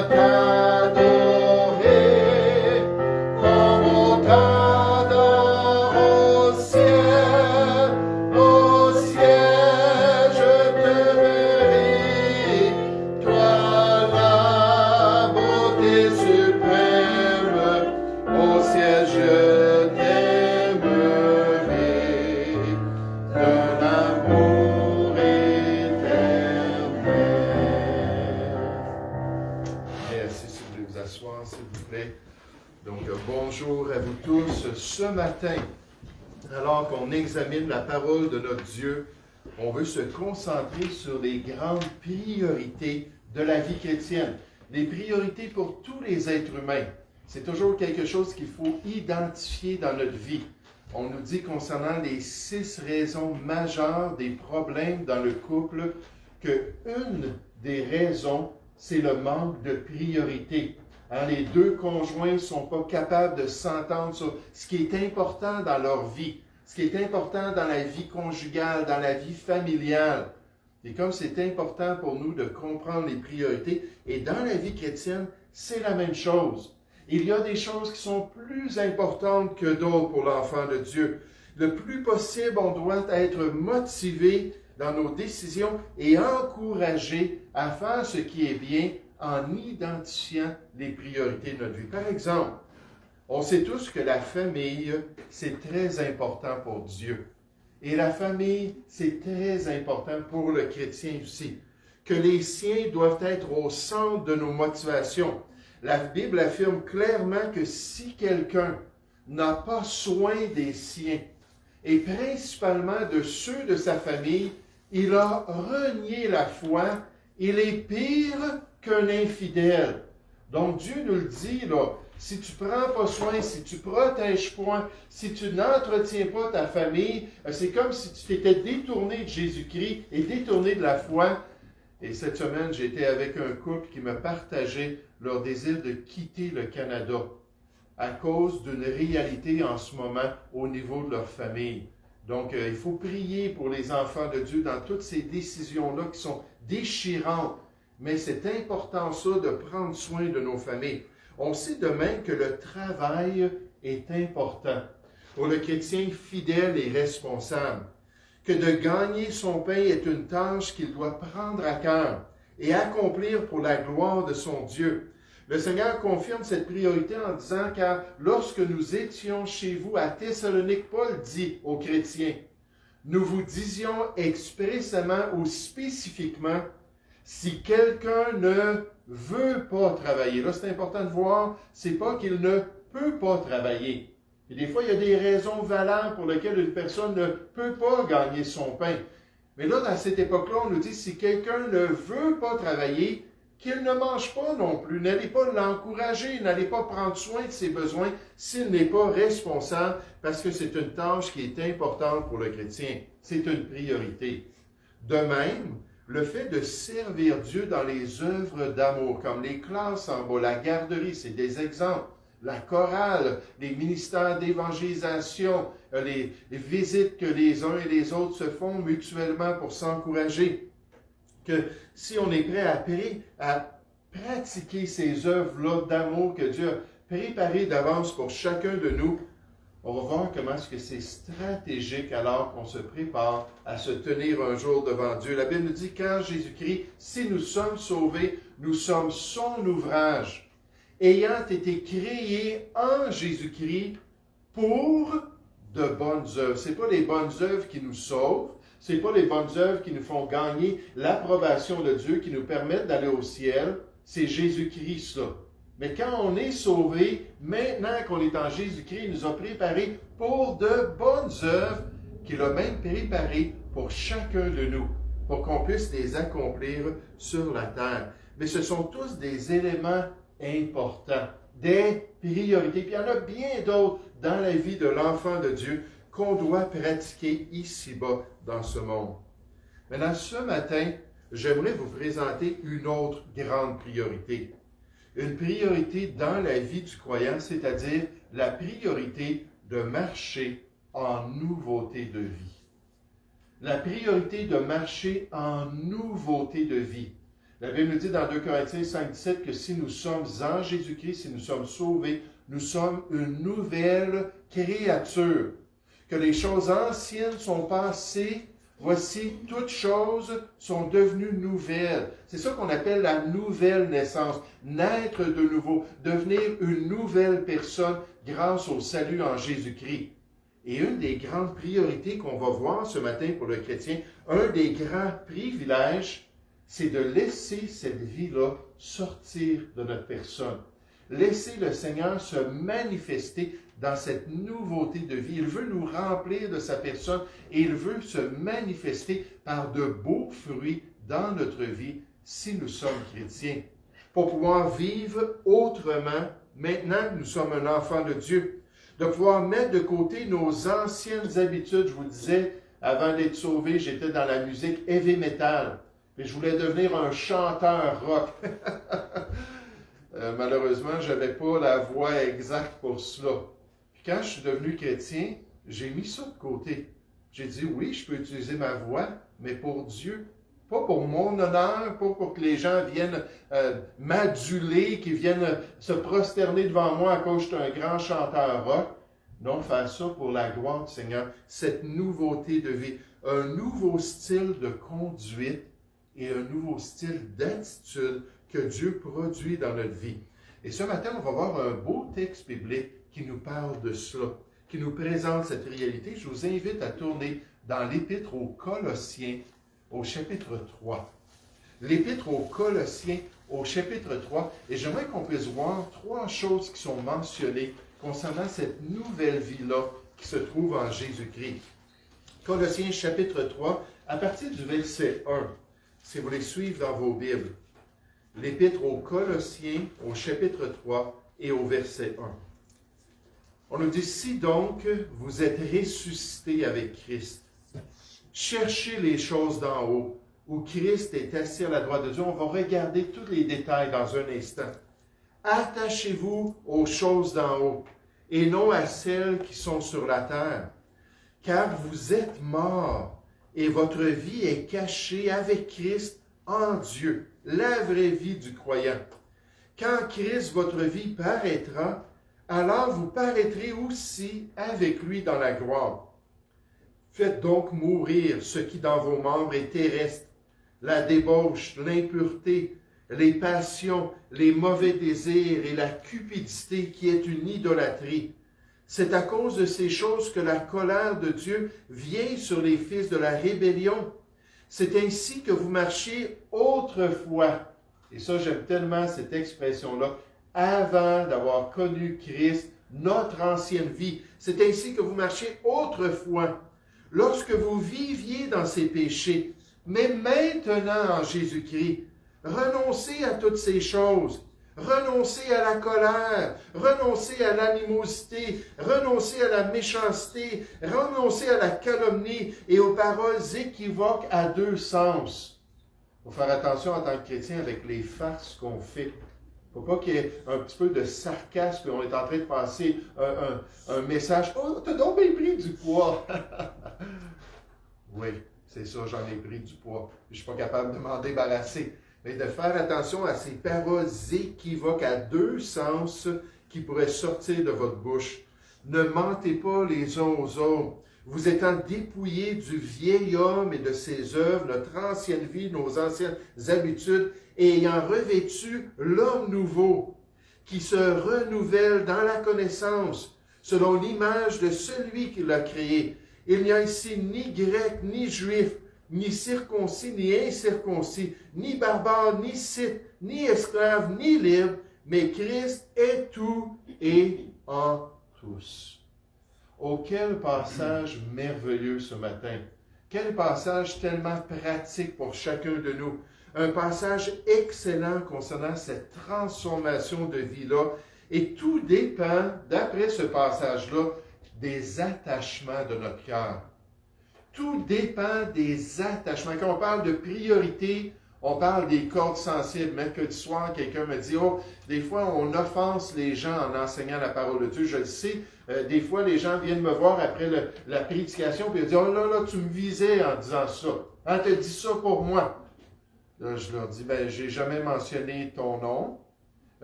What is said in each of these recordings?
t'adorer, comme on t'adore au ciel. Au ciel, je te mérite, toi la beauté suprême. Au ciel, je t'aimerai d'un amour éternel. Merci, si vous voulez vous asseoir, s'il vous plaît. Donc, bonjour à vous tous. Ce matin, alors qu'on examine la parole de notre Dieu, on veut se concentrer sur les grandes priorités de la vie chrétienne. Les priorités pour tous les êtres humains. C'est toujours quelque chose qu'il faut identifier dans notre vie. On nous dit concernant les 6 raisons majeures des problèmes dans le couple qu'une des raisons, c'est le manque de priorité. Hein, les deux conjoints ne sont pas capables de s'entendre sur ce qui est important dans leur vie, ce qui est important dans la vie conjugale, dans la vie familiale. Et comme c'est important pour nous de comprendre les priorités, et dans la vie chrétienne, c'est la même chose. Il y a des choses qui sont plus importantes que d'autres pour l'enfant de Dieu. Le plus possible, on doit être motivé dans nos décisions et encouragé à faire ce qui est bien en identifiant les priorités de notre vie. Par exemple, on sait tous que la famille, c'est très important pour Dieu. Et la famille, c'est très important pour le chrétien aussi. Que les siens doivent être au centre de nos motivations. La Bible affirme clairement que si quelqu'un n'a pas soin des siens, et principalement de ceux de sa famille, il a renié la foi, il est pire qu'un infidèle. Donc Dieu nous le dit, là, si tu ne prends pas soin, si tu ne protèges pas, si tu n'entretiens pas ta famille, c'est comme si tu t'étais détourné de Jésus-Christ et détourné de la foi. Et cette semaine, j'étais avec un couple qui me partageait leur désir de quitter le Canada à cause d'une réalité en ce moment au niveau de leur famille. Donc, il faut prier pour les enfants de Dieu dans toutes ces décisions-là qui sont déchirantes. Mais c'est important, ça, de prendre soin de nos familles. On sait de même que le travail est important pour le chrétien fidèle et responsable, que de gagner son pain est une tâche qu'il doit prendre à cœur et accomplir pour la gloire de son Dieu. Le Seigneur confirme cette priorité en disant, car lorsque nous étions chez vous à Thessalonique, Paul dit aux chrétiens, nous vous disions expressément ou spécifiquement, si quelqu'un ne veut pas travailler. Là, c'est important de voir, c'est pas qu'il ne peut pas travailler. Et des fois, il y a des raisons valables pour lesquelles une personne ne peut pas gagner son pain. Mais là, dans cette époque-là, on nous dit, si quelqu'un ne veut pas travailler, qu'il ne mange pas non plus. N'allez pas l'encourager, n'allez pas prendre soin de ses besoins s'il n'est pas responsable, parce que c'est une tâche qui est importante pour le chrétien. C'est une priorité. De même, le fait de servir Dieu dans les œuvres d'amour, comme les classes en bas, la garderie, c'est des exemples. La chorale, les ministères d'évangélisation, les visites que les uns et les autres se font mutuellement pour s'encourager. Que si on est prêt à pratiquer ces œuvres-là d'amour que Dieu a préparées d'avance pour chacun de nous, on va voir comment est-ce que c'est stratégique alors qu'on se prépare à se tenir un jour devant Dieu. La Bible nous dit qu'en Jésus-Christ, si nous sommes sauvés, nous sommes son ouvrage, ayant été créés en Jésus-Christ pour de bonnes œuvres. Ce n'est pas les bonnes œuvres qui nous sauvent, ce n'est pas les bonnes œuvres qui nous font gagner l'approbation de Dieu, qui nous permettent d'aller au ciel, c'est Jésus-Christ, ça. Mais quand on est sauvé, maintenant qu'on est en Jésus-Christ, il nous a préparés pour de bonnes œuvres qu'il a même préparées pour chacun de nous, pour qu'on puisse les accomplir sur la terre. Mais ce sont tous des éléments importants, des priorités. Puis il y en a bien d'autres dans la vie de l'enfant de Dieu qu'on doit pratiquer ici-bas dans ce monde. Maintenant, ce matin, j'aimerais vous présenter une autre grande priorité. Une priorité dans la vie du croyant, c'est-à-dire la priorité de marcher en nouveauté de vie. La priorité de marcher en nouveauté de vie. La Bible nous dit dans 2 Corinthiens 5,17 que si nous sommes en Jésus-Christ, si nous sommes sauvés, nous sommes une nouvelle créature. Que les choses anciennes sont passées, voici, toutes choses sont devenues nouvelles. C'est ça qu'on appelle la nouvelle naissance. Naître de nouveau, devenir une nouvelle personne grâce au salut en Jésus-Christ. Et une des grandes priorités qu'on va voir ce matin pour le chrétien, un des grands privilèges, c'est de laisser cette vie-là sortir de notre personne. Laisser le Seigneur se manifester dans cette nouveauté de vie. Il veut nous remplir de sa personne et il veut se manifester par de beaux fruits dans notre vie si nous sommes chrétiens. Pour pouvoir vivre autrement, maintenant que nous sommes un enfant de Dieu. De pouvoir mettre de côté nos anciennes habitudes. Je vous le disais, avant d'être sauvé, j'étais dans la musique heavy metal. Et je voulais devenir un chanteur rock. Malheureusement, je n'avais pas la voix exacte pour cela. Puis quand je suis devenu chrétien, j'ai mis ça de côté. J'ai dit, oui, je peux utiliser ma voix, mais pour Dieu. Pas pour mon honneur, pas pour que les gens viennent m'aduler, qu'ils viennent se prosterner devant moi à cause que je suis un grand chanteur rock. Non, faire ça pour la gloire du Seigneur. Cette nouveauté de vie, un nouveau style de conduite et un nouveau style d'attitude que Dieu produit dans notre vie. Et ce matin, on va voir un beau texte biblique qui nous parle de cela, qui nous présente cette réalité. Je vous invite à tourner dans l'Épître aux Colossiens, au chapitre 3. L'Épître aux Colossiens, au chapitre 3. Et j'aimerais qu'on puisse voir trois choses qui sont mentionnées concernant cette nouvelle vie-là qui se trouve en Jésus-Christ. Colossiens, chapitre 3, à partir du verset 1. Si vous voulez suivre dans vos Bibles, l'Épître aux Colossiens, au chapitre 3 et au verset 1. On nous dit, si donc vous êtes ressuscités avec Christ, cherchez les choses d'en haut, où Christ est assis à la droite de Dieu. On va regarder tous les détails dans un instant. Attachez-vous aux choses d'en haut, et non à celles qui sont sur la terre, car vous êtes morts, et votre vie est cachée avec Christ en Dieu, la vraie vie du croyant. Quand Christ, votre vie, paraîtra, alors vous paraîtrez aussi avec lui dans la gloire. Faites donc mourir ce qui dans vos membres est terrestre, la débauche, l'impureté, les passions, les mauvais désirs et la cupidité qui est une idolâtrie. C'est à cause de ces choses que la colère de Dieu vient sur les fils de la rébellion. C'est ainsi que vous marchiez autrefois. Et ça, j'aime tellement cette expression-là. Avant d'avoir connu Christ, notre ancienne vie. C'est ainsi que vous marchiez autrefois, lorsque vous viviez dans ces péchés. Mais maintenant, en Jésus-Christ, renoncez à toutes ces choses. Renoncez à la colère, renoncez à l'animosité, renoncez à la méchanceté, renoncez à la calomnie et aux paroles équivoques à deux sens. Il faut faire attention en tant que chrétien avec les farces qu'on fait. Il ne faut pas qu'il y ait un petit peu de sarcasme et on est en train de passer un message. « Oh, t'as donc bien pris du poids! » Oui, c'est ça, j'en ai pris du poids. Je ne suis pas capable de m'en débarrasser. Mais de faire attention à ces paroles équivoques à deux sens qui pourraient sortir de votre bouche. Ne mentez pas les uns aux autres. Vous étant dépouillés du vieil homme et de ses œuvres, notre ancienne vie, nos anciennes habitudes, et ayant revêtu l'homme nouveau, qui se renouvelle dans la connaissance, selon l'image de celui qui l'a créé. Il n'y a ici ni grec, ni juif, ni circoncis, ni incirconcis, ni barbare, ni scythe, ni esclave, ni libre, mais Christ est tout et en tous. Oh, quel passage merveilleux ce matin! Quel passage tellement pratique pour chacun de nous! Un passage excellent concernant cette transformation de vie-là. Et tout dépend, d'après ce passage-là, des attachements de notre cœur. Tout dépend des attachements. Quand on parle de priorité, on parle des cordes sensibles. Mercredi soir, quelqu'un me dit, « Oh, des fois, on offense les gens en enseignant la parole de Dieu. » Je le sais. Des fois, les gens viennent me voir après la prédication et ils disent, « Oh là là, tu me visais en disant ça. Hein, tu as dit ça pour moi. » Là, je leur dis, ben, j'ai jamais mentionné ton nom,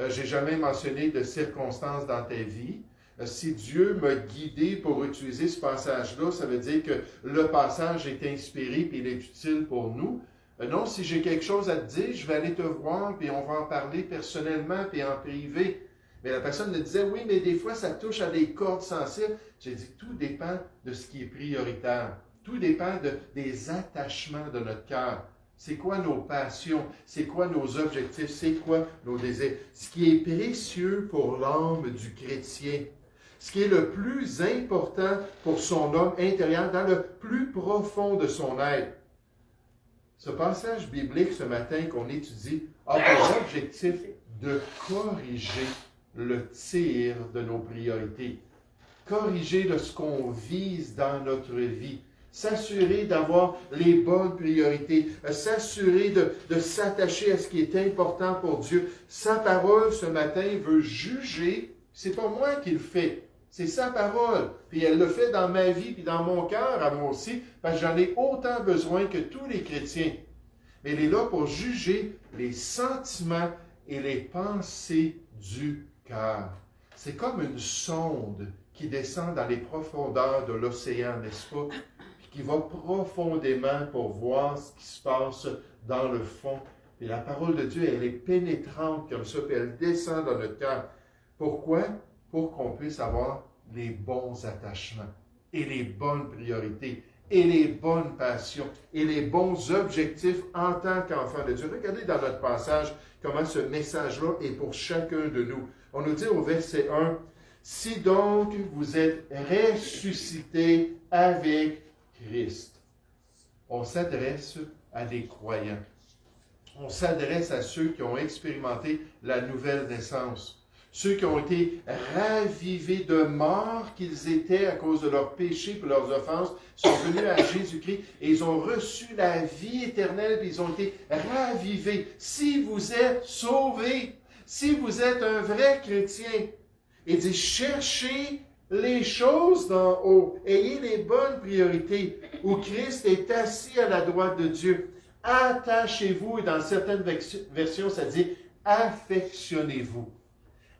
j'ai jamais mentionné de circonstances dans ta vie. Si Dieu m'a guidé pour utiliser ce passage-là, ça veut dire que le passage est inspiré et il est utile pour nous. Non, si j'ai quelque chose à te dire, je vais aller te voir, puis on va en parler personnellement, puis en privé. Mais la personne me disait, oui, mais des fois, ça touche à des cordes sensibles. J'ai dit, tout dépend de ce qui est prioritaire. Tout dépend des attachements de notre cœur. C'est quoi nos passions? C'est quoi nos objectifs? C'est quoi nos désirs? Ce qui est précieux pour l'âme du chrétien, ce qui est le plus important pour son homme intérieur, dans le plus profond de son être. Ce passage biblique ce matin qu'on étudie a pour objectif de corriger le tir de nos priorités, corriger de ce qu'on vise dans notre vie, s'assurer d'avoir les bonnes priorités, s'assurer de s'attacher à ce qui est important pour Dieu. Sa parole ce matin veut juger, c'est pas moi qui le fais, c'est sa parole. Puis elle le fait dans ma vie, puis dans mon cœur, à moi aussi, parce que j'en ai autant besoin que tous les chrétiens. Mais elle est là pour juger les sentiments et les pensées du cœur. C'est comme une sonde qui descend dans les profondeurs de l'océan, n'est-ce pas? Puis qui va profondément pour voir ce qui se passe dans le fond. Et la parole de Dieu, elle est pénétrante comme ça, puis elle descend dans notre cœur. Pourquoi? Pour qu'on puisse avoir les bons attachements et les bonnes priorités et les bonnes passions et les bons objectifs en tant qu'enfant de Dieu. Regardez dans notre passage comment ce message-là est pour chacun de nous. On nous dit au verset 1, « Si donc vous êtes ressuscités avec Christ », on s'adresse à des croyants. On s'adresse à ceux qui ont expérimenté la nouvelle naissance. Ceux qui ont été ravivés de mort qu'ils étaient à cause de leurs péchés et leurs offenses, sont venus à Jésus-Christ et ils ont reçu la vie éternelle et ils ont été ravivés. Si vous êtes sauvés, si vous êtes un vrai chrétien, il dit cherchez les choses d'en haut, ayez les bonnes priorités où Christ est assis à la droite de Dieu. Attachez-vous, et dans certaines versions, ça dit affectionnez-vous.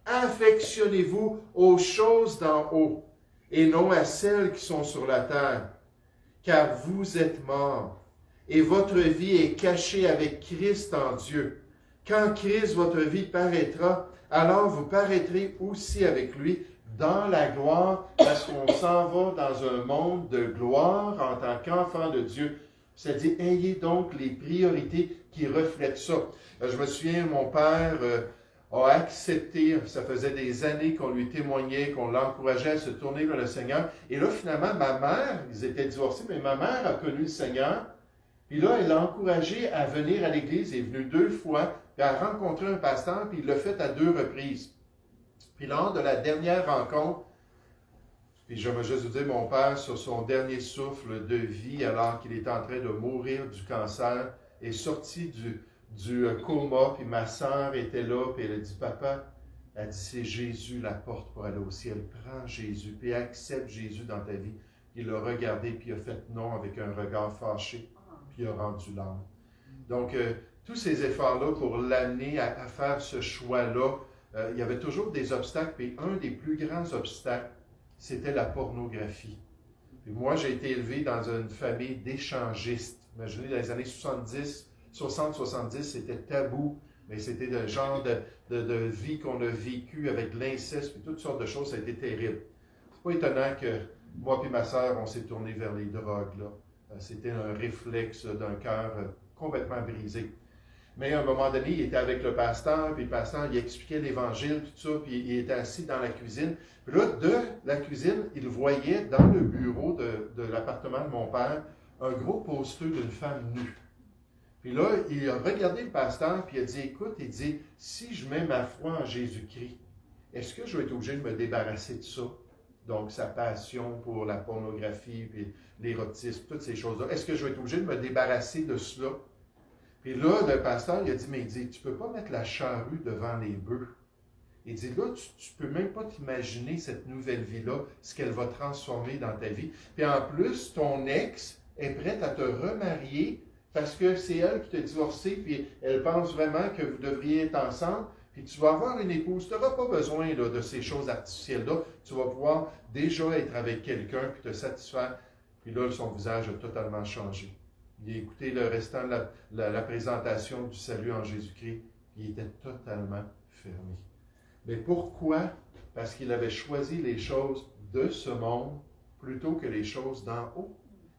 Affectionnez-vous aux choses d'en haut et non à celles qui sont sur la terre, car vous êtes morts et votre vie est cachée avec Christ en Dieu. Quand Christ, votre vie, paraîtra, alors vous paraîtrez aussi avec lui dans la gloire, parce qu'on s'en va dans un monde de gloire en tant qu'enfant de Dieu. C'est-à-dire, ayez donc les priorités qui reflètent ça. Je me souviens, mon père a accepté, ça faisait des années qu'on lui témoignait, qu'on l'encourageait à se tourner vers le Seigneur. Et là, finalement, ma mère, ils étaient divorcés, mais ma mère a connu le Seigneur. Puis là, elle l'a encouragé à venir à l'église. Elle est venue 2 fois, puis elle a rencontré un pasteur, puis il l'a fait à 2 reprises. Puis lors de la dernière rencontre, puis je vais juste vous dire, mon père, sur son dernier souffle de vie, alors qu'il est en train de mourir du cancer, est sorti du coma, puis ma sœur était là, puis elle a dit, papa, elle dit, c'est Jésus la porte pour aller au ciel. Prends Jésus, puis accepte Jésus dans ta vie. Il l'a regardé, puis il a fait non avec un regard fâché, puis il a rendu l'âme. Donc, tous ces efforts-là pour l'amener à faire ce choix-là, il y avait toujours des obstacles, puis un des plus grands obstacles, c'était la pornographie. Puis moi, j'ai été élevé dans une famille d'échangistes. Imaginez, dans les années 60-70, c'était tabou, mais c'était le genre de vie qu'on a vécu avec l'inceste, puis toutes sortes de choses, ça a été terrible. C'est pas étonnant que moi et ma sœur, on s'est tourné vers les drogues, là. C'était un réflexe d'un cœur complètement brisé. Mais à un moment donné, il était avec le pasteur, puis le pasteur, il expliquait l'Évangile, tout ça, puis il était assis dans la cuisine. Puis là, de la cuisine, il voyait dans le bureau de l'appartement de mon père un gros poster d'une femme nue. Puis là, il a regardé le pasteur, puis il a dit, écoute, il dit, si je mets ma foi en Jésus-Christ, est-ce que je vais être obligé de me débarrasser de ça? Donc, sa passion pour la pornographie, puis l'érotisme, toutes ces choses-là. Est-ce que je vais être obligé de me débarrasser de cela? Puis là, le pasteur, il a dit, mais il dit, tu ne peux pas mettre la charrue devant les bœufs. Il dit, là, tu ne peux même pas t'imaginer cette nouvelle vie-là, ce qu'elle va transformer dans ta vie. Puis en plus, ton ex est prête à te remarier parce que c'est elle qui t'a divorcé, puis elle pense vraiment que vous devriez être ensemble, puis tu vas avoir une épouse. Tu n'auras pas besoin là, de ces choses artificielles-là. Tu vas pouvoir déjà être avec quelqu'un, puis te satisfaire. Puis là, son visage a totalement changé. Il a écouté le restant de la présentation du salut en Jésus-Christ. Il était totalement fermé. Mais pourquoi? Parce qu'il avait choisi les choses de ce monde plutôt que les choses d'en haut.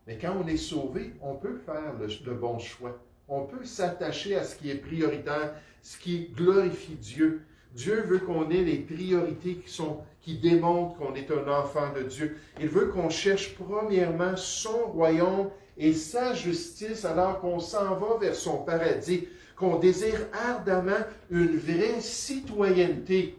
Mais quand on est sauvé, on peut faire le bon choix. On peut s'attacher à ce qui est prioritaire, ce qui glorifie Dieu. Dieu veut qu'on ait les priorités qui démontrent qu'on est un enfant de Dieu. Il veut qu'on cherche premièrement son royaume et sa justice alors qu'on s'en va vers son paradis, qu'on désire ardemment une vraie citoyenneté.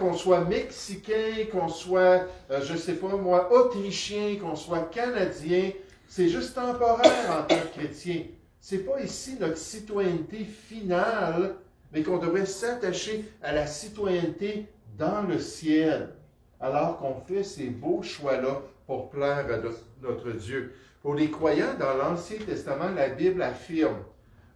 Qu'on soit mexicain, qu'on soit, je ne sais pas moi, autrichien, qu'on soit canadien, c'est juste temporaire en tant que chrétien. Ce n'est pas ici notre citoyenneté finale, mais qu'on devrait s'attacher à la citoyenneté dans le ciel, alors qu'on fait ces beaux choix-là pour plaire à notre Dieu. Pour les croyants, dans l'Ancien Testament, la Bible affirme,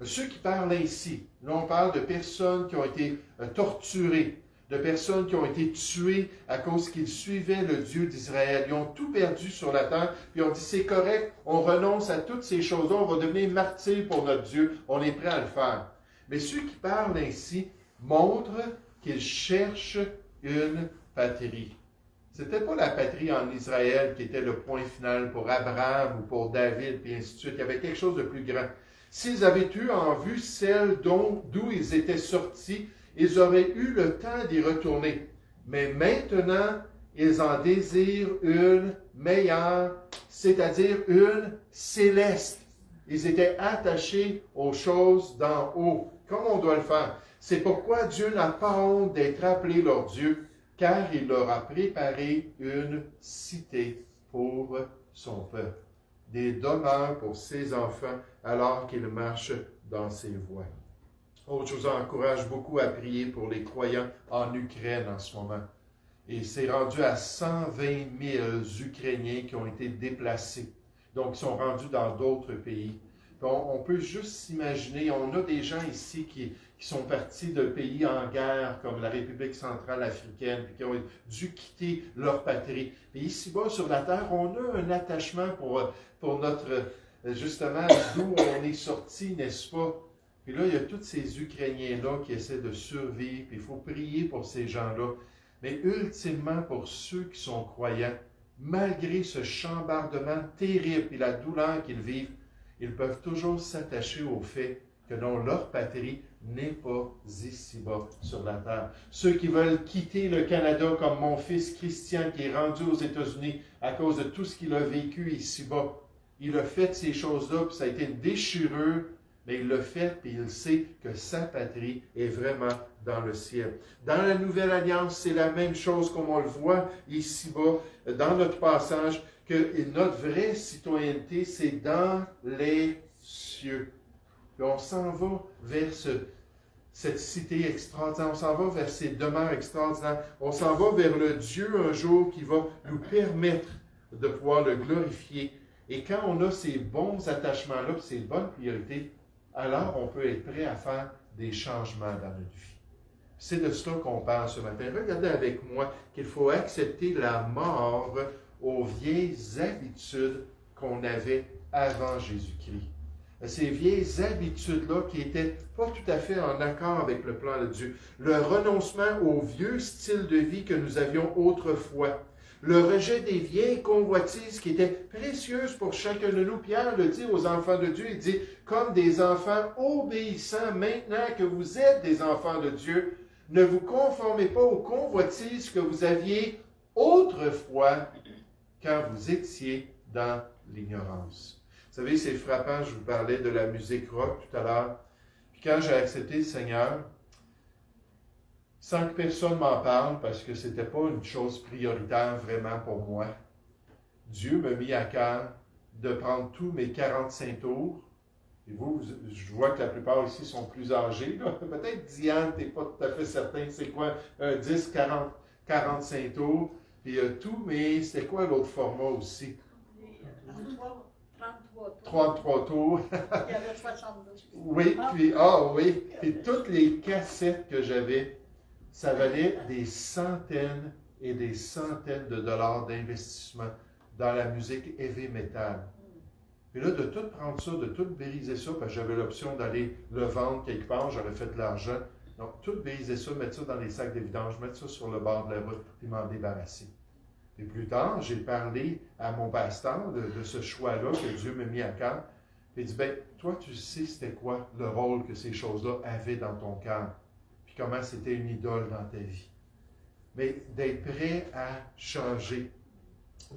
ceux qui parlent ainsi, là on parle de personnes qui ont été torturées, de personnes qui ont été tuées à cause qu'ils suivaient le Dieu d'Israël. Ils ont tout perdu sur la terre, puis on dit c'est correct, on renonce à toutes ces choses-là, on va devenir martyrs pour notre Dieu, on est prêt à le faire. Mais ceux qui parlent ainsi montrent qu'ils cherchent une patrie. Ce n'était pas la patrie en Israël qui était le point final pour Abraham ou pour David, puis ainsi de suite. Il y avait quelque chose de plus grand. S'ils avaient eu en vue celle d'où ils étaient sortis, ils auraient eu le temps d'y retourner. Mais maintenant, ils en désirent une meilleure, c'est-à-dire une céleste. Ils étaient attachés aux choses d'en haut, comme on doit le faire. C'est pourquoi Dieu n'a pas honte d'être appelé leur Dieu, car il leur a préparé une cité pour son peuple, des demeures pour ses enfants, alors qu'ils marchent dans ses voies. Je vous encourage beaucoup à prier pour les croyants en Ukraine en ce moment. Et c'est rendu à 120 000 Ukrainiens qui ont été déplacés. Donc, ils sont rendus dans d'autres pays. On peut juste s'imaginer, on a des gens ici qui sont partis de pays en guerre, comme la République centrale africaine, puis qui ont dû quitter leur patrie. Et ici-bas, sur la terre, on a un attachement pour notre, justement, d'où on est sorti, n'est-ce pas? Puis là, il y a tous ces Ukrainiens-là qui essaient de survivre, puis il faut prier pour ces gens-là. Mais ultimement, pour ceux qui sont croyants, malgré ce chambardement terrible et la douleur qu'ils vivent, ils peuvent toujours s'attacher au fait que non, leur patrie n'est pas ici-bas sur la terre. Ceux qui veulent quitter le Canada, comme mon fils Christian qui est rendu aux États-Unis à cause de tout ce qu'il a vécu ici-bas, il a fait ces choses-là, puis ça a été une déchirure, mais il l'a fait, puis il sait que sa patrie est vraiment dans le ciel. Dans la Nouvelle Alliance, c'est la même chose comme on le voit ici-bas, dans notre passage, que notre vraie citoyenneté, c'est dans les cieux. Puis on s'en va vers cette cité extraordinaire, on s'en va vers ces demeures extraordinaires, on s'en va vers le Dieu un jour qui va nous permettre de pouvoir le glorifier. Et quand on a ces bons attachements-là, ces bonnes priorités, alors on peut être prêt à faire des changements dans notre vie. C'est de cela qu'on parle ce matin. Regardez avec moi qu'il faut accepter la mort aux vieilles habitudes qu'on avait avant Jésus-Christ. Ces vieilles habitudes-là qui n'étaient pas tout à fait en accord avec le plan de Dieu. Le renoncement au vieux style de vie que nous avions autrefois. Le rejet des vieilles convoitises qui étaient précieuses pour chacun de nous. Pierre le dit aux enfants de Dieu, il dit, comme des enfants obéissants maintenant que vous êtes des enfants de Dieu, ne vous conformez pas aux convoitises que vous aviez autrefois quand vous étiez dans l'ignorance. Vous savez, c'est frappant, je vous parlais de la musique rock tout à l'heure. Puis quand j'ai accepté le Seigneur, sans que personne m'en parle, parce que ce n'était pas une chose prioritaire vraiment pour moi, Dieu m'a mis à cœur de prendre tous mes 45 tours. Et vous, je vois que la plupart ici sont plus âgés. Peut-être Diane, tu n'es pas tout à fait certain c'est quoi, 10, 40, 45 tours. Puis tout, mais c'était quoi l'autre format aussi? 33 tours. 33 tours. Il y avait 72. Oui, puis toutes les cassettes que j'avais, ça valait des centaines et des centaines de dollars d'investissement dans la musique heavy metal. Puis là, de tout prendre ça, de tout briser ça, parce que j'avais l'option d'aller le vendre quelque part, j'aurais fait de l'argent. Donc, tout briser ça, mettre ça dans les sacs de vidange, mettre ça sur le bord de la route, puis m'en débarrasser. Et plus tard, j'ai parlé à mon pasteur de ce choix-là que Dieu m'a mis à cœur. Puis il dit, ben, toi, tu sais c'était quoi le rôle que ces choses-là avaient dans ton cœur, puis comment c'était une idole dans ta vie. Mais d'être prêt à changer,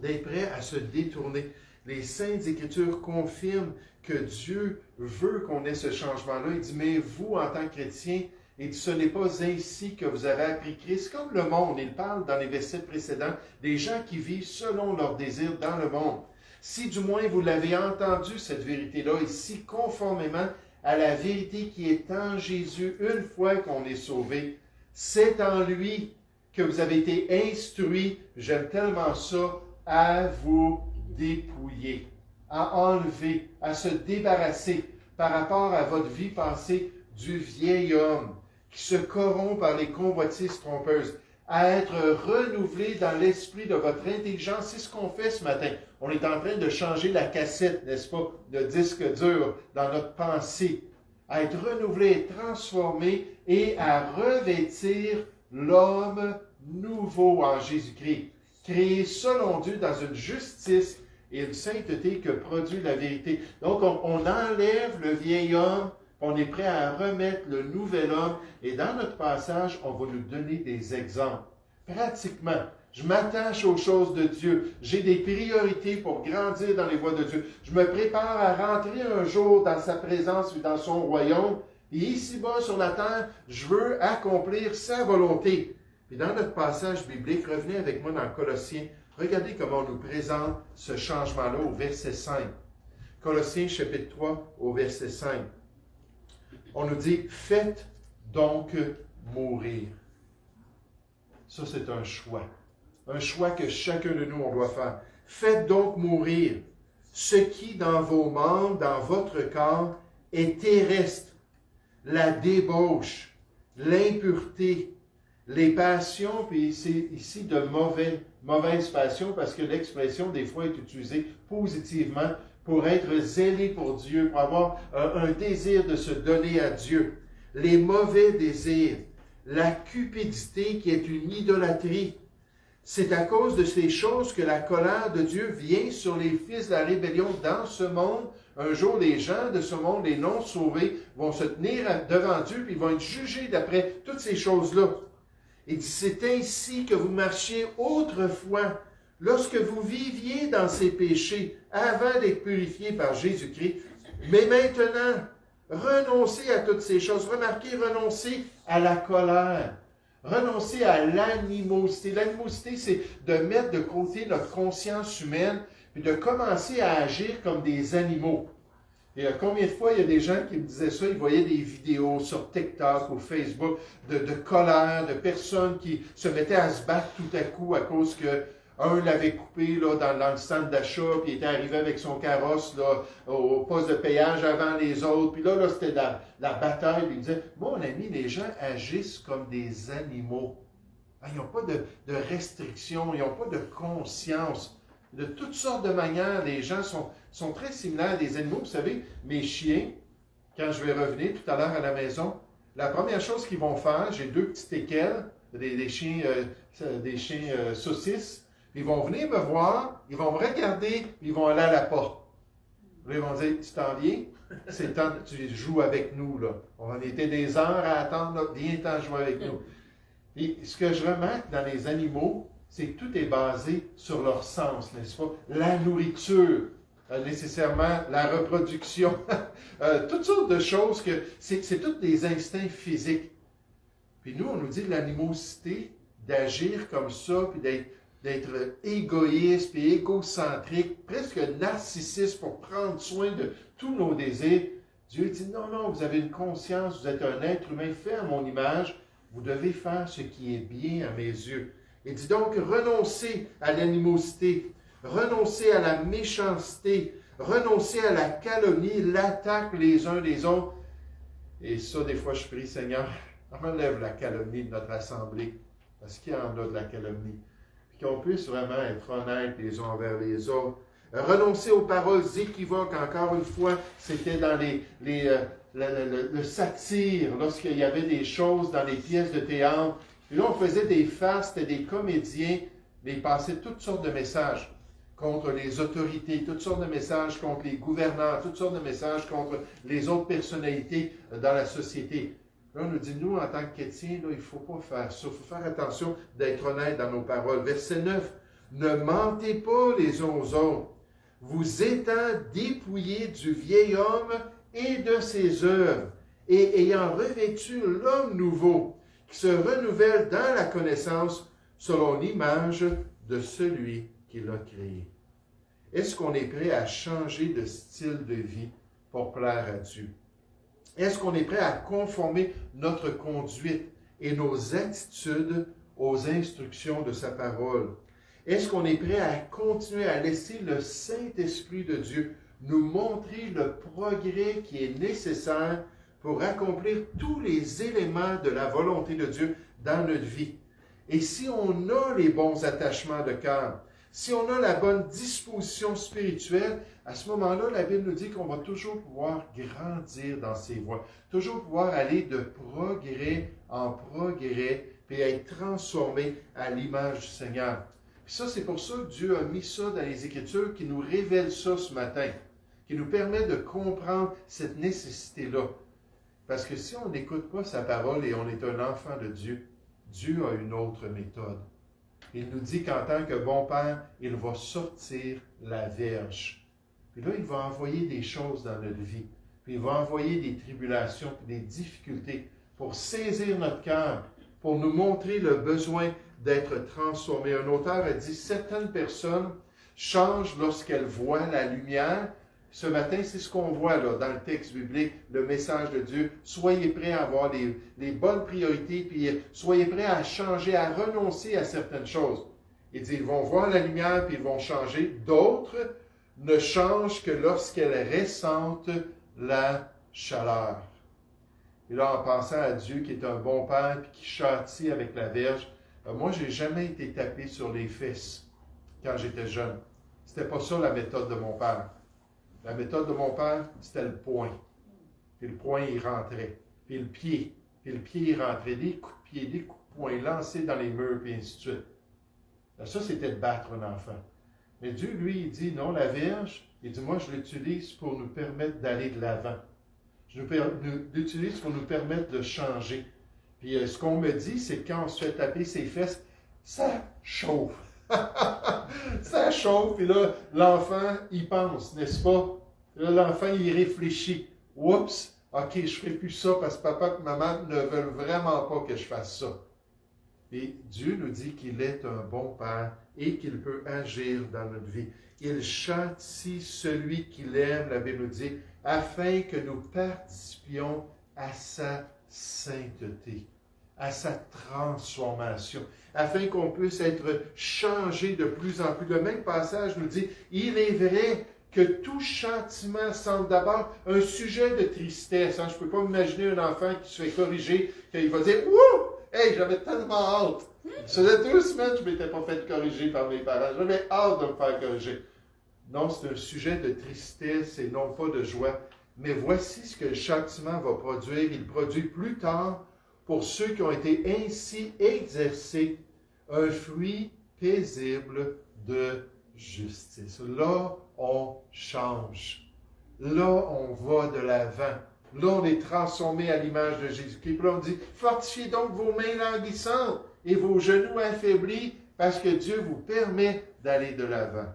d'être prêt à se détourner. Les Saintes Écritures confirment que Dieu veut qu'on ait ce changement-là. Il dit, mais vous, en tant que chrétiens, et ce n'est pas ainsi que vous avez appris Christ. Comme le monde, il parle dans les versets précédents, des gens qui vivent selon leurs désirs dans le monde. Si du moins vous l'avez entendu, cette vérité-là, ici, conformément à la vérité qui est en Jésus, une fois qu'on est sauvé, c'est en lui que vous avez été instruits, j'aime tellement ça, à vous dépouiller, à enlever, à se débarrasser par rapport à votre vie passée du vieil homme qui se corrompt par les convoitises trompeuses, à être renouvelé dans l'esprit de votre intelligence. C'est ce qu'on fait ce matin. On est en train de changer la cassette, n'est-ce pas, de disque dur dans notre pensée, à être renouvelé, transformé et à revêtir l'homme nouveau en Jésus-Christ, créé selon Dieu dans une justice et une sainteté que produit la vérité. Donc, on enlève le vieil homme, on est prêt à remettre le nouvel homme. Et dans notre passage, on va nous donner des exemples. Pratiquement, je m'attache aux choses de Dieu. J'ai des priorités pour grandir dans les voies de Dieu. Je me prépare à rentrer un jour dans sa présence et dans son royaume. Et ici-bas sur la terre, je veux accomplir sa volonté. Puis dans notre passage biblique, revenez avec moi dans Colossiens. Regardez comment on nous présente ce changement-là au verset 5. Colossiens chapitre 3 au verset 5. On nous dit, faites donc mourir. Ça, c'est un choix. Un choix que chacun de nous, on doit faire. Faites donc mourir ce qui, dans vos membres, dans votre corps, est terrestre. La débauche, l'impureté, les passions, puis c'est ici de mauvaises passions, parce que l'expression, des fois, est utilisée positivement pour être zélé pour Dieu, pour avoir un désir de se donner à Dieu. Les mauvais désirs, la cupidité qui est une idolâtrie. C'est à cause de ces choses que la colère de Dieu vient sur les fils de la rébellion dans ce monde. Un jour, les gens de ce monde, les non-sauvés, vont se tenir devant Dieu, puis ils vont être jugés d'après toutes ces choses-là. Il dit, c'est ainsi que vous marchiez autrefois, lorsque vous viviez dans ces péchés, avant d'être purifiés par Jésus-Christ. Mais maintenant, renoncez à toutes ces choses. Remarquez, renoncez à la colère. Renoncez à l'animosité. L'animosité, c'est de mettre de côté notre conscience humaine et de commencer à agir comme des animaux. Et combien de fois il y a des gens qui me disaient ça, ils voyaient des vidéos sur TikTok ou Facebook de colère, de personnes qui se mettaient à se battre tout à coup à cause que un l'avait coupé là, dans le centre d'achat, puis il était arrivé avec son carrosse là, au poste de payage avant les autres. Puis là c'était la bataille. Puis il disait, mon ami, les gens agissent comme des animaux. Ils n'ont pas de restrictions, ils n'ont pas de conscience. De toutes sortes de manières, les gens sont très similaires à des animaux. Vous savez, mes chiens, quand je vais revenir tout à l'heure à la maison, la première chose qu'ils vont faire, j'ai 2 petits teckels, des chiens saucisses. Ils vont venir me voir, ils vont me regarder, ils vont aller à la porte. Là, ils vont dire, tu t'en viens? C'est temps, tu joues avec nous, là. On était des heures à attendre, là, viens t'en jouer avec nous. Et ce que je remarque dans les animaux, c'est que tout est basé sur leur sens, n'est-ce pas? La nourriture, nécessairement la reproduction, toutes sortes de choses que c'est tous des instincts physiques. Puis nous, on nous dit de l'animosité, d'agir comme ça, puis d'être égoïste, puis égocentrique, presque narcissiste pour prendre soin de tous nos désirs. Dieu dit, non, vous avez une conscience, vous êtes un être humain fait à mon image, vous devez faire ce qui est bien à mes yeux. Il dit donc, renoncez à l'animosité, renoncez à la méchanceté, renoncer à la calomnie, l'attaque les uns les autres. Et ça, des fois, je prie, Seigneur, enlève la calomnie de notre assemblée, parce qu'il y en a de la calomnie. Puis qu'on puisse vraiment être honnêtes les uns envers les autres. Renoncer aux paroles équivoques, encore une fois, c'était dans le satire, lorsqu'il y avait des choses dans les pièces de théâtre. Puis là, on faisait des farces, c'était des comédiens, mais ils passaient toutes sortes de messages contre les autorités, toutes sortes de messages contre les gouvernants, toutes sortes de messages contre les autres personnalités dans la société. Là, on nous dit, nous, en tant que chrétiens, là, il ne faut pas faire ça. Il faut faire attention d'être honnête dans nos paroles. Verset 9, « Ne mentez pas les uns aux autres, vous étant dépouillés du vieil homme et de ses œuvres, et ayant revêtu l'homme nouveau, qui se renouvelle dans la connaissance selon l'image de celui qui l'a créé. » Est-ce qu'on est prêt à changer de style de vie pour plaire à Dieu? Est-ce qu'on est prêt à conformer notre conduite et nos attitudes aux instructions de sa parole? Est-ce qu'on est prêt à continuer à laisser le Saint-Esprit de Dieu nous montrer le progrès qui est nécessaire pour accomplir tous les éléments de la volonté de Dieu dans notre vie? Et si on a les bons attachements de cœur, si on a la bonne disposition spirituelle, à ce moment-là, la Bible nous dit qu'on va toujours pouvoir grandir dans ses voies, toujours pouvoir aller de progrès en progrès, puis être transformé à l'image du Seigneur. Puis ça, c'est pour ça que Dieu a mis ça dans les Écritures, qui nous révèle ça ce matin, qui nous permet de comprendre cette nécessité-là. Parce que si on n'écoute pas sa parole et on est un enfant de Dieu, Dieu a une autre méthode. Il nous dit qu'en tant que bon Père, il va sortir la verge. Puis là, il va envoyer des choses dans notre vie. Puis il va envoyer des tribulations, puis des difficultés pour saisir notre cœur, pour nous montrer le besoin d'être transformé. Un auteur a dit, certaines personnes changent lorsqu'elles voient la lumière. Ce matin, c'est ce qu'on voit là, dans le texte biblique, le message de Dieu. Soyez prêts à avoir les bonnes priorités, puis soyez prêts à changer, à renoncer à certaines choses. Il dit, ils vont voir la lumière, puis ils vont changer. D'autres ne changent que lorsqu'elles ressentent la chaleur. Et là, en pensant à Dieu qui est un bon Père, puis qui châtie avec la verge, moi, je n'ai jamais été tapé sur les fesses quand j'étais jeune. C'était pas ça la méthode de mon père. La méthode de mon père, c'était le poing. Puis le poing, il rentrait. Puis le pied, il rentrait. Des coups de pied, des coups de poing lancés dans les murs, puis ainsi de suite. Là, ça, c'était de battre un enfant. Mais Dieu, lui, il dit, non, la verge, il dit, moi, je l'utilise pour nous permettre d'aller de l'avant. Je l'utilise pour nous permettre de changer. Puis ce qu'on me dit, c'est que quand on se fait taper ses fesses, ça chauffe. Ça chauffe, et là, l'enfant, il pense, n'est-ce pas? Là, l'enfant, il réfléchit. Oups, ok, je ne ferai plus ça parce que papa et maman ne veulent vraiment pas que je fasse ça. Et Dieu nous dit qu'il est un bon Père et qu'il peut agir dans notre vie. Il châtie celui qu'il aime, la Bible nous dit, afin que nous participions à sa sainteté, à sa transformation, afin qu'on puisse être changé de plus en plus. Le même passage nous dit, il est vrai que tout châtiment semble d'abord un sujet de tristesse. Je ne peux pas m'imaginer un enfant qui se fait corriger, qu'il va dire, « Wouh! Hey, j'avais tellement hâte! Ça faisait 2 semaines que je ne m'étais pas fait corriger par mes parents. J'avais hâte de me faire corriger. » Non, c'est un sujet de tristesse et non pas de joie. Mais voici ce que le châtiment va produire. Il produit plus tard, pour ceux qui ont été ainsi exercés, un fruit paisible de justice. Là, on change. Là, on va de l'avant. Là, on est transformé à l'image de Jésus-Christ. Puis là, on dit, fortifiez donc vos mains languissantes et vos genoux affaiblis, parce que Dieu vous permet d'aller de l'avant.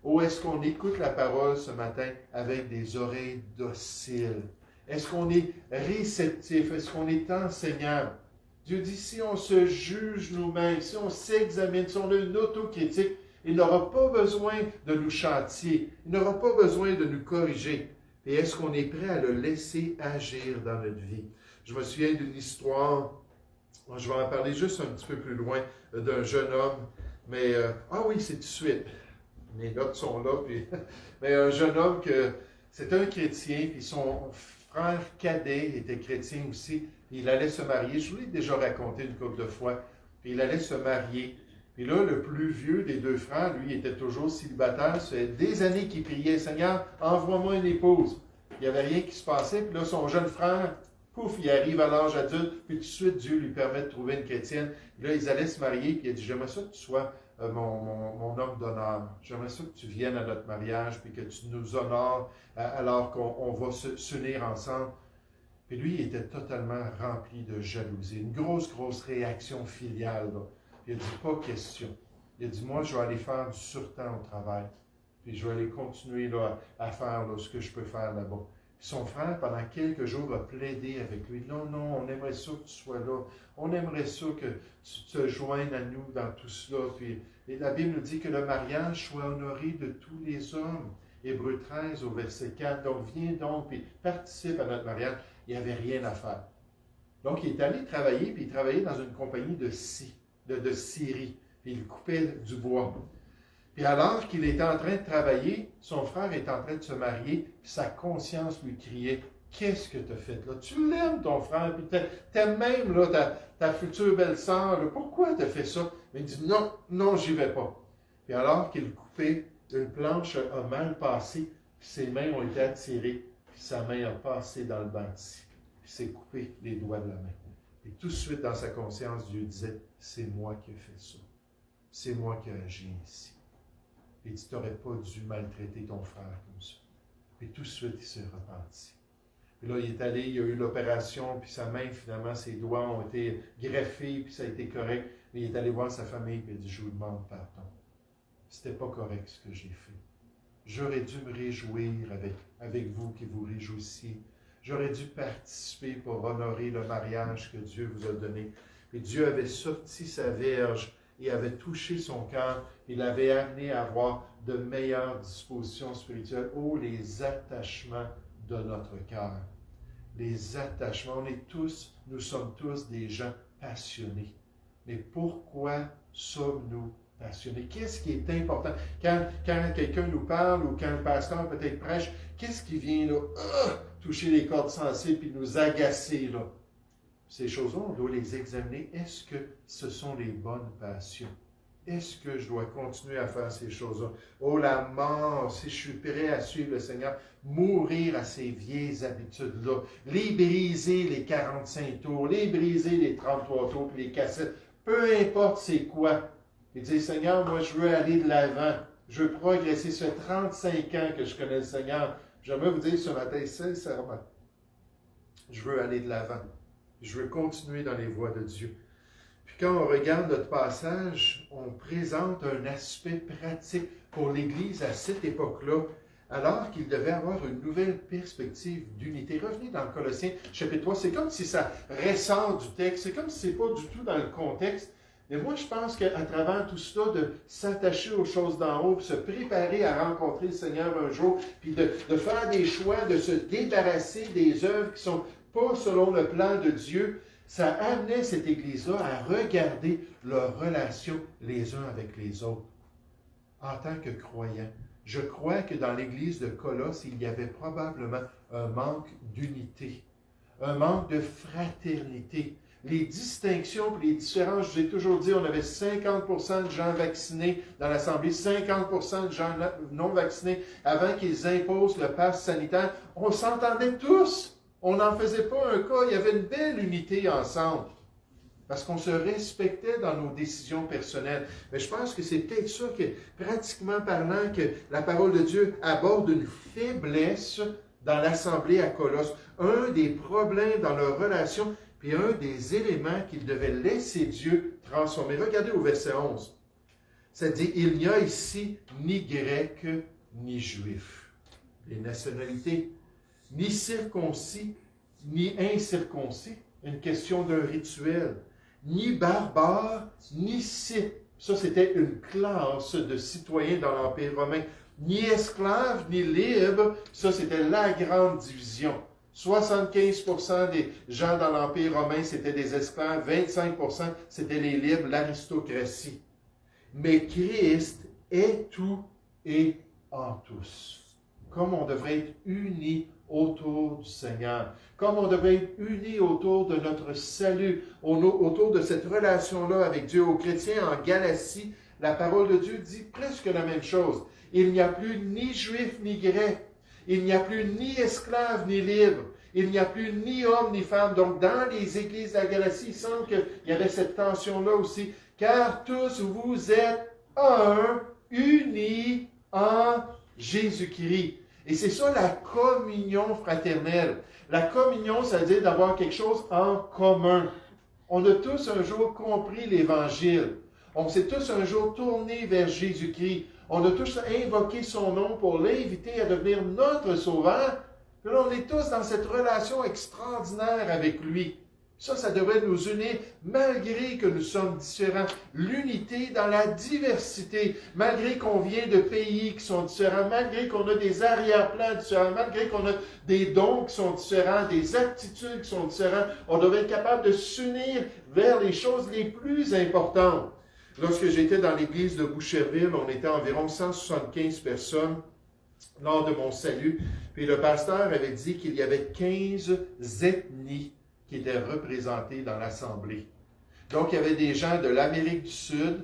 Ou est-ce qu'on écoute la parole ce matin avec des oreilles dociles? Est-ce qu'on est réceptif? Est-ce qu'on est enseignant? Dieu dit, si on se juge nous-mêmes, si on s'examine, si on a une autocritique, il n'aura pas besoin de nous châtier. Il n'aura pas besoin de nous corriger. Et est-ce qu'on est prêt à le laisser agir dans notre vie? Je me souviens d'une histoire, je vais en parler juste un petit peu plus loin, d'un jeune homme, mais, ah oui, c'est tout de suite. mes notes sont là, puis, mais un jeune homme que c'était un chrétien, puis son frère cadet était chrétien aussi, puis il allait se marier. Je vous l'ai déjà raconté une couple de fois. Puis il allait se marier. Puis là, le plus vieux des deux frères, lui, était toujours célibataire. Ça fait des années qu'il priait, Seigneur, envoie-moi une épouse. Il n'y avait rien qui se passait. Puis là, son jeune frère, pouf, il arrive à l'âge adulte, puis tout de suite, Dieu lui permet de trouver une chrétienne. Puis là, ils allaient se marier, puis il a dit, j'aimerais ça que tu sois mon homme d'honneur. J'aimerais ça que tu viennes à notre mariage, puis que tu nous honores alors qu'on va s'unir ensemble. Puis lui, il était totalement rempli de jalousie. Une grosse, grosse réaction filiale. Là. Il a dit, pas question. Il a dit, moi, je vais aller faire du surtemps au travail. Puis je vais aller continuer là, à faire là, ce que je peux faire là-bas. Puis son frère, pendant quelques jours, a plaidé avec lui. Non, non, on aimerait ça que tu sois là. On aimerait ça que tu te joignes à nous dans tout cela. Puis, et la Bible nous dit que le mariage soit honoré de tous les hommes. Hébreux 13 au verset 4. Donc, viens donc, puis participe à notre mariage. Il n'y avait rien à faire. Donc, il est allé travailler, puis il travaillait dans une compagnie de scierie. Puis il coupait du bois. Puis alors qu'il était en train de travailler, son frère est en train de se marier, puis sa conscience lui criait, « Qu'est-ce que tu as fait là? Tu l'aimes, ton frère, puis t'aimes même là, ta future belle-sœur. Pourquoi tu as fait ça? » Mais il dit, « Non, non, j'y vais pas. » Puis alors qu'il coupait, une planche a mal passé, puis ses mains ont été attirées, puis sa main a passé dans le banc ici, puis s'est coupé les doigts de la main. Et tout de suite, dans sa conscience, Dieu disait, « C'est moi qui ai fait ça. C'est moi qui ai agi ici. » Et tu n'aurais pas dû maltraiter ton frère comme ça. Puis tout de suite, il s'est repenti. Puis là, il est allé, il a eu l'opération, puis sa main, finalement, ses doigts ont été greffés, puis ça a été correct. Mais il est allé voir sa famille, puis il a dit, je vous demande pardon. C'était pas correct ce que j'ai fait. J'aurais dû me réjouir avec vous qui vous réjouissiez. J'aurais dû participer pour honorer le mariage que Dieu vous a donné. Et Dieu avait sorti sa verge et avait touché son cœur. Il l'avait amené à avoir de meilleures dispositions spirituelles. Oh, les attachements de notre cœur. Les attachements. Nous sommes tous des gens passionnés. Mais pourquoi sommes-nous passionnés? Qu'est-ce qui est important? Quand quelqu'un nous parle ou quand le pasteur peut-être prêche, qu'est-ce qui vient là, toucher les cordes sensibles et nous agacer là? Ces choses-là, on doit les examiner. Est-ce que ce sont les bonnes passions? Est-ce que je dois continuer à faire ces choses-là? Oh, la mort, si je suis prêt à suivre le Seigneur, mourir à ces vieilles habitudes-là, les briser les 45 tours, les briser les 33 tours, puis les cassettes, peu importe c'est quoi. Et dire, Seigneur, moi je veux aller de l'avant, je veux progresser. Ça fait 35 ans que je connais le Seigneur. J'aimerais vous dire ce matin, sincèrement, je veux aller de l'avant. Je veux continuer dans les voies de Dieu. Puis quand on regarde notre passage, on présente un aspect pratique pour l'Église à cette époque-là, alors qu'il devait avoir une nouvelle perspective d'unité. Revenez dans Colossiens chapitre 3, c'est comme si ça ressort du texte, c'est comme si ce n'est pas du tout dans le contexte. Mais moi, je pense qu'à travers tout cela, de s'attacher aux choses d'en haut, de se préparer à rencontrer le Seigneur un jour, puis de faire des choix, de se débarrasser des œuvres qui sont pas selon le plan de Dieu, ça amenait cette Église-là à regarder leurs relations les uns avec les autres. En tant que croyants, je crois que dans l'Église de Colosse, il y avait probablement un manque d'unité, un manque de fraternité. Les distinctions et les différences, je vous ai toujours dit, on avait 50% de gens vaccinés dans l'Assemblée, 50% de gens non vaccinés avant qu'ils imposent le pass sanitaire. On s'entendait tous. On n'en faisait pas un cas, il y avait une belle unité ensemble, parce qu'on se respectait dans nos décisions personnelles. Mais je pense que c'est peut-être ça que, pratiquement parlant, que la parole de Dieu aborde une faiblesse dans l'Assemblée à Colosse, un des problèmes dans leur relation, puis un des éléments qu'ils devaient laisser Dieu transformer. Regardez au verset 11. Ça dit, il n'y a ici ni grec, ni juif. Les nationalités, ni circoncis, ni incirconcis, une question d'un rituel, ni barbare, ni scythe. Ça, c'était une classe de citoyens dans l'Empire romain. Ni esclaves, ni libres. Ça, c'était la grande division. 75% des gens dans l'Empire romain, c'était des esclaves. 25%, c'était les libres, l'aristocratie. Mais Christ est tout et en tous. Comme on devrait être unis autour du Seigneur, comme on devrait être unis autour de notre salut, autour de cette relation-là avec Dieu. Aux chrétiens en Galatie, la parole de Dieu dit presque la même chose. Il n'y a plus ni juif ni grec, il n'y a plus ni esclave ni libre, il n'y a plus ni homme ni femme. Donc dans les églises de la Galatie, il semble qu'il y avait cette tension-là aussi, car tous vous êtes un, unis en Jésus-Christ. Et c'est ça la communion fraternelle. La communion, ça veut dire d'avoir quelque chose en commun. On a tous un jour compris l'Évangile. On s'est tous un jour tournés vers Jésus-Christ. On a tous invoqué son nom pour l'inviter à devenir notre sauveur. Puis là, on est tous dans cette relation extraordinaire avec lui. Ça devrait nous unir malgré que nous sommes différents. L'unité dans la diversité, malgré qu'on vient de pays qui sont différents, malgré qu'on a des arrière-plans différents, malgré qu'on a des dons qui sont différents, des aptitudes qui sont différentes, on devrait être capable de s'unir vers les choses les plus importantes. Lorsque j'étais dans l'église de Boucherville, on était environ 175 personnes lors de mon salut, puis le pasteur avait dit qu'il y avait 15 ethnies qui étaient représentés dans l'Assemblée. Donc, il y avait des gens de l'Amérique du Sud,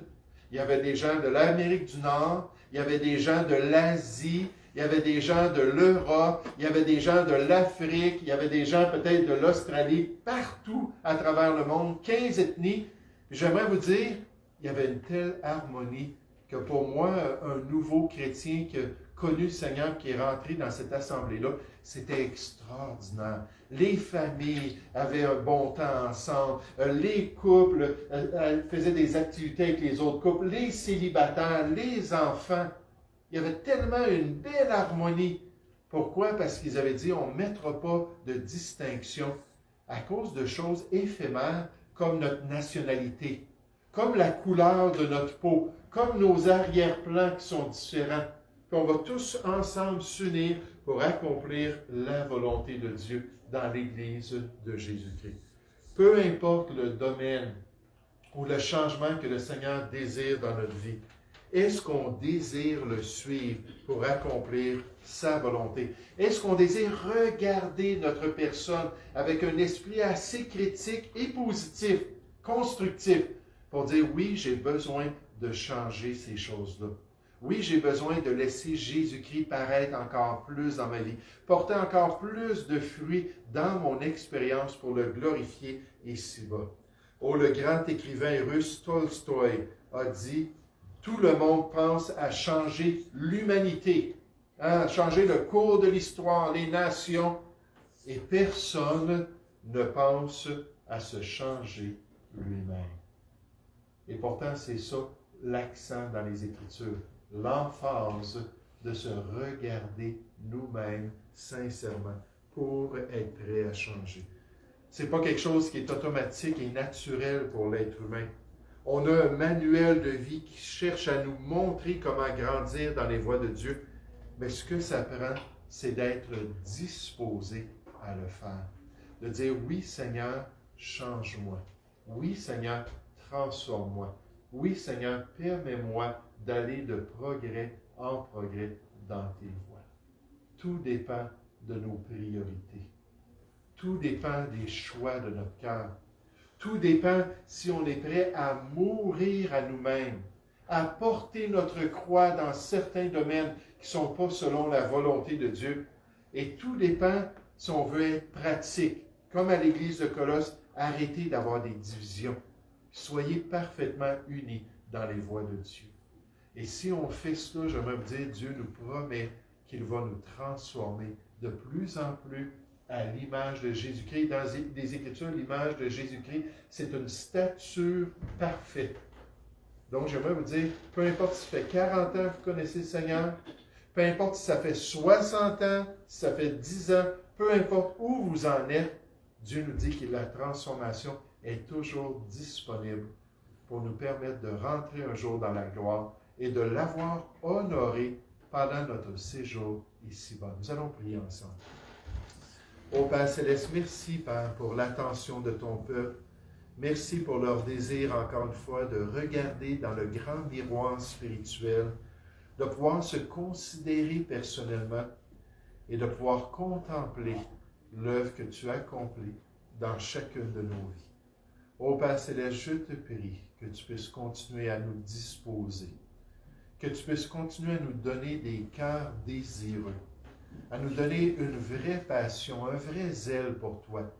il y avait des gens de l'Amérique du Nord, il y avait des gens de l'Asie, il y avait des gens de l'Europe, il y avait des gens de l'Afrique, il y avait des gens peut-être de l'Australie, partout à travers le monde, 15 ethnies. J'aimerais vous dire, il y avait une telle harmonie que pour moi, un nouveau chrétien qui a connu le Seigneur, qui est rentré dans cette assemblée-là, c'était extraordinaire. Les familles avaient un bon temps ensemble, les couples faisaient des activités avec les autres couples, les célibataires, les enfants. Il y avait tellement une belle harmonie. Pourquoi? Parce qu'ils avaient dit, on ne mettra pas de distinction à cause de choses éphémères comme notre nationalité, comme la couleur de notre peau, comme nos arrière-plans qui sont différents. Puis on va tous ensemble s'unir pour accomplir la volonté de Dieu dans l'Église de Jésus-Christ. Peu importe le domaine ou le changement que le Seigneur désire dans notre vie, est-ce qu'on désire le suivre pour accomplir sa volonté? Est-ce qu'on désire regarder notre personne avec un esprit assez critique et positif, constructif, pour dire oui, j'ai besoin de changer ces choses-là. Oui, j'ai besoin de laisser Jésus-Christ paraître encore plus dans ma vie, porter encore plus de fruits dans mon expérience pour le glorifier ici-bas. Oh, le grand écrivain russe Tolstoï a dit « Tout le monde pense à changer l'humanité, à changer le cours de l'histoire, les nations, et personne ne pense à se changer lui-même. » Et pourtant, c'est ça l'accent dans les Écritures, l'emphase de se regarder nous-mêmes sincèrement pour être prêt à changer. Ce n'est pas quelque chose qui est automatique et naturel pour l'être humain. On a un manuel de vie qui cherche à nous montrer comment grandir dans les voies de Dieu, mais ce que ça prend, c'est d'être disposé à le faire. De dire, oui Seigneur, change-moi. Oui Seigneur, transforme-moi. Oui, Seigneur, permets-moi d'aller de progrès en progrès dans tes voies. Tout dépend de nos priorités. Tout dépend des choix de notre cœur. Tout dépend si on est prêt à mourir à nous-mêmes, à porter notre croix dans certains domaines qui ne sont pas selon la volonté de Dieu. Et tout dépend si on veut être pratique. Comme à l'Église de Colosse, arrêtez d'avoir des divisions. Soyez parfaitement unis dans les voies de Dieu. Et si on fait cela, j'aimerais vous dire, Dieu nous promet qu'il va nous transformer de plus en plus à l'image de Jésus-Christ. Dans les Écritures, l'image de Jésus-Christ, c'est une stature parfaite. Donc, j'aimerais vous dire, peu importe si ça fait 40 ans que vous connaissez le Seigneur, peu importe si ça fait 60 ans, si ça fait 10 ans, peu importe où vous en êtes, Dieu nous dit que la transformation est toujours disponible pour nous permettre de rentrer un jour dans la gloire et de l'avoir honoré pendant notre séjour ici-bas. Nous allons prier ensemble. Ô Père Céleste, merci Père pour l'attention de ton peuple. Merci pour leur désir, encore une fois, de regarder dans le grand miroir spirituel de pouvoir se considérer personnellement et de pouvoir contempler l'œuvre que tu as accomplie dans chacune de nos vies. Ô Père Céleste, je te prie que tu puisses continuer à nous disposer, que tu puisses continuer à nous donner des cœurs désireux, à nous donner une vraie passion, un vrai zèle pour toi,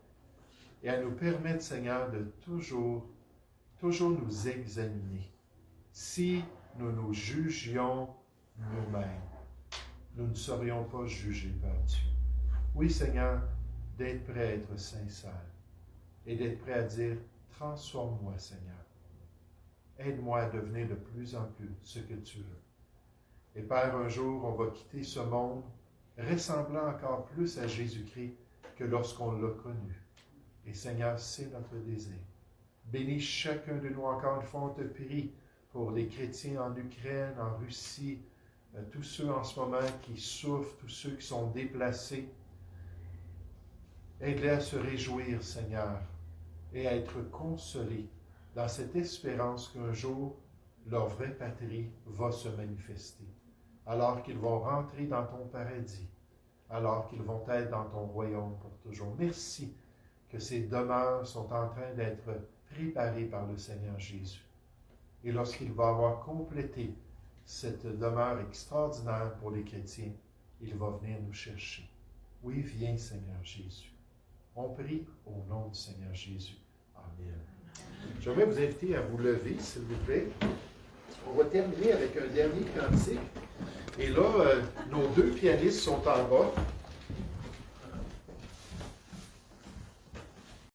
et à nous permettre, Seigneur, de toujours nous examiner. Si nous nous jugions nous-mêmes, nous ne serions pas jugés par Dieu. Oui, Seigneur, d'être prêt à être sincère et d'être prêt à dire, transforme-moi, Seigneur. Aide-moi à devenir de plus en plus ce que tu veux. Et Père, un jour, on va quitter ce monde ressemblant encore plus à Jésus-Christ que lorsqu'on l'a connu. Et Seigneur, c'est notre désir. Bénis chacun de nous encore une fois, on te prie pour les chrétiens en Ukraine, en Russie, tous ceux en ce moment qui souffrent, tous ceux qui sont déplacés. Aide-les à se réjouir, Seigneur, et à être consolés dans cette espérance qu'un jour, leur vraie patrie va se manifester, alors qu'ils vont rentrer dans ton paradis, alors qu'ils vont être dans ton royaume pour toujours. Merci que ces demeures sont en train d'être préparées par le Seigneur Jésus. Et lorsqu'il va avoir complété cette demeure extraordinaire pour les chrétiens, il va venir nous chercher. Oui, viens, Seigneur Jésus. On prie au nom du Seigneur Jésus. Amen. J'aimerais vous inviter à vous lever, s'il vous plaît. On va terminer avec un dernier cantique. Et là, nos deux pianistes sont en bas.